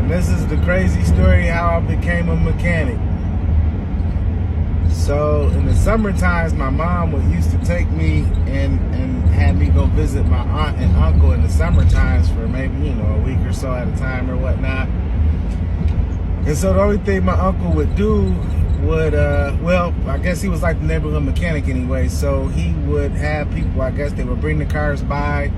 And this is the crazy story how I became a mechanic. So in the summer times, my mom would used to take me and had me go visit my aunt and uncle in the summer times for maybe, a week or so at a time or whatnot. And so the only thing my uncle would do would, I guess he was like the neighborhood mechanic anyway. So he would have people, I guess they would bring the cars by.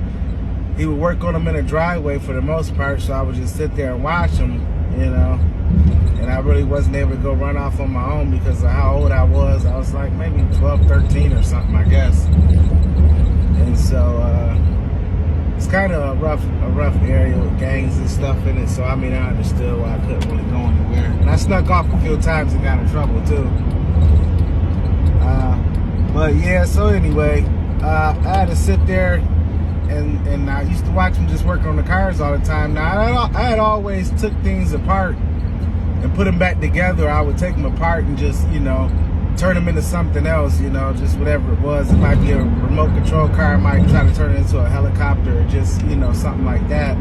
He would work on them in a driveway for the most part. So I would just sit there and watch them, And I really wasn't able to go run off on my own because of how old I was. I was like maybe 12, 13 or something, I guess. And so it's kind of a rough area with gangs and stuff in it. So I understood why I couldn't really go anywhere. And I snuck off a few times and got in trouble too. But yeah, so anyway, I had to sit there and I used to watch him just work on the cars all the time. Now I had always took things apart and put them back together. I would take them apart and just, turn them into something else, just whatever it was. It might be a remote control car, I might try to turn it into a helicopter or just, something like that.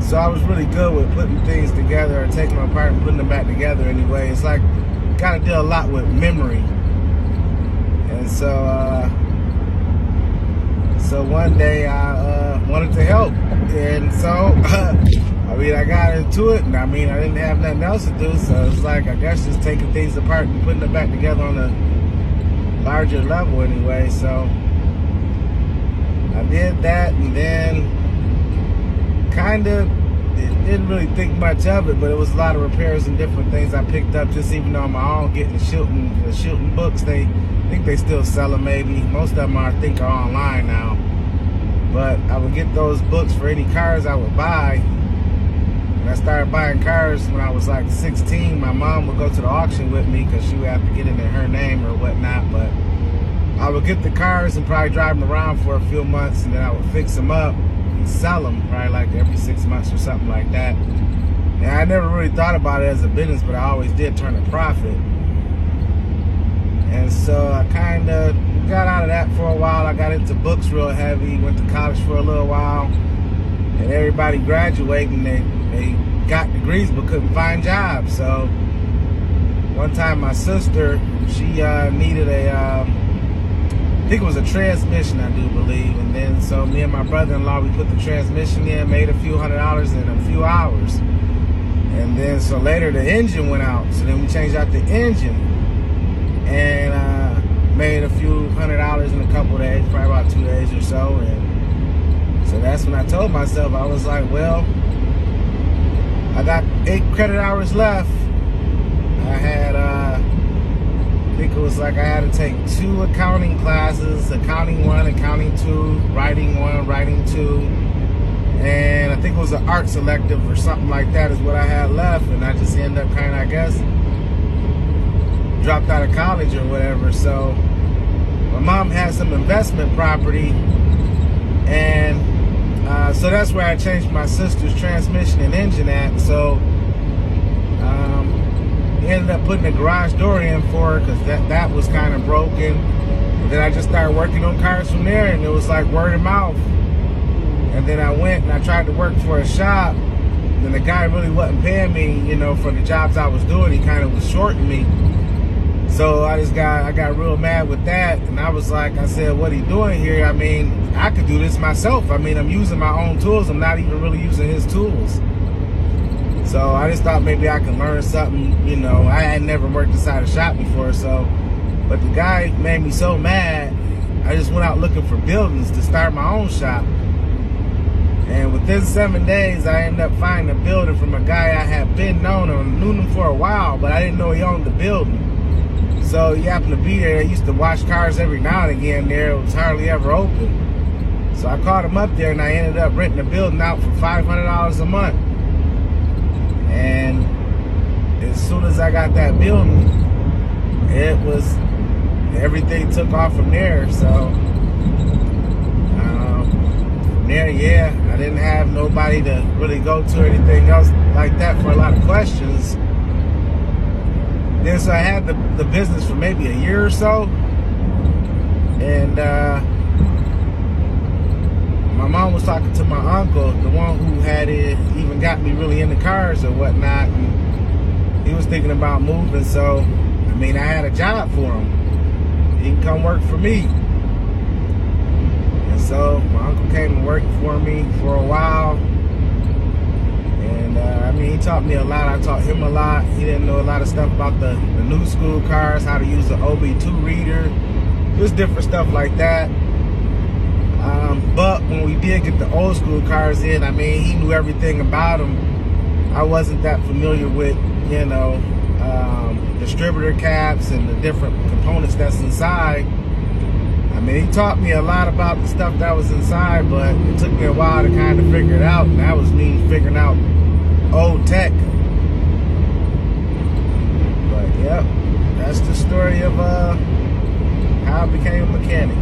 So I was really good with putting things together or taking them apart and putting them back together anyway. It's like, got to deal a lot with memory. And so one day I wanted to help. And so, I got into it, and I didn't have nothing else to do, so it's like, I guess just taking things apart and putting them back together on a larger level anyway. So I did that, and then didn't really think much of it, but it was a lot of repairs and different things I picked up just even on my own, getting the Shilton books. I think they still sell them maybe. Most of them I think are online now. But I would get those books for any cars I would buy. When I started buying cars when I was like 16, my mom would go to the auction with me because she would have to get it in her name or whatnot. But I would get the cars and probably drive them around for a few months, and then I would fix them up and sell them probably like every 6 months or something like that. And I never really thought about it as a business, but I always did turn a profit. And so I kind of got out of that for a while. I got into books real heavy, went to college for a little while, and everybody graduating, they got degrees but couldn't find jobs. So one time my sister, she needed I think it was a transmission, I do believe. And then so me and my brother-in-law, we put the transmission in, made a few $100s in a few hours. And then so later the engine went out. So then we changed out the engine and made a few $100s in a couple of days, probably about 2 days or so. And so that's when I told myself, I was like, well, I got 8 credit hours left. I had, I think it was like I had to take 2 accounting classes, accounting 1, accounting 2, writing 1, writing 2. And I think it was an art selective or something like that is what I had left. And I just ended up kind of, I guess, dropped out of college or whatever. So my mom had some investment property, and so that's where I changed my sister's transmission and engine at. So ended up putting a garage door in for her because that was kind of broken. And then I just started working on cars from there, and it was like word of mouth. And then I went and I tried to work for a shop, and the guy really wasn't paying me, for the jobs I was doing. He kind of was shorting me. So I got real mad with that, and I said, what are you doing here? I could do this myself. I'm using my own tools. I'm not even really using his tools. So I just thought maybe I could learn something, I had never worked inside a shop before, but the guy made me so mad, I just went out looking for buildings to start my own shop. And within 7 days, I ended up finding a building from a guy I had been known him for a while, but I didn't know he owned the building. So he happened to be there. I used to wash cars every now and again there. It was hardly ever open. So I called him up there, and I ended up renting the building out for $500 a month. And as soon as I got that building, everything took off from there. So from there, yeah, I didn't have nobody to really go to or anything else like that for a lot of questions. Then so I had the business for maybe a year or so, and my mom was talking to my uncle, the one who had even got me really into cars or whatnot. And he was thinking about moving, so I mean, I had a job for him. He can come work for me. And so my uncle came and worked for me for a while. And I mean, he taught me a lot. I taught him a lot. He didn't know a lot of stuff about the new school cars, how to use the OB2 reader, just different stuff like that. But when we did get the old school cars in, I mean, he knew everything about them. I wasn't that familiar with, you know, distributor caps and the different components that's inside. I mean, he taught me a lot about the stuff that was inside, but it took me a while to kind of figure it out. And that was me figuring out old tech. But, yep, that's the story of how I became a mechanic.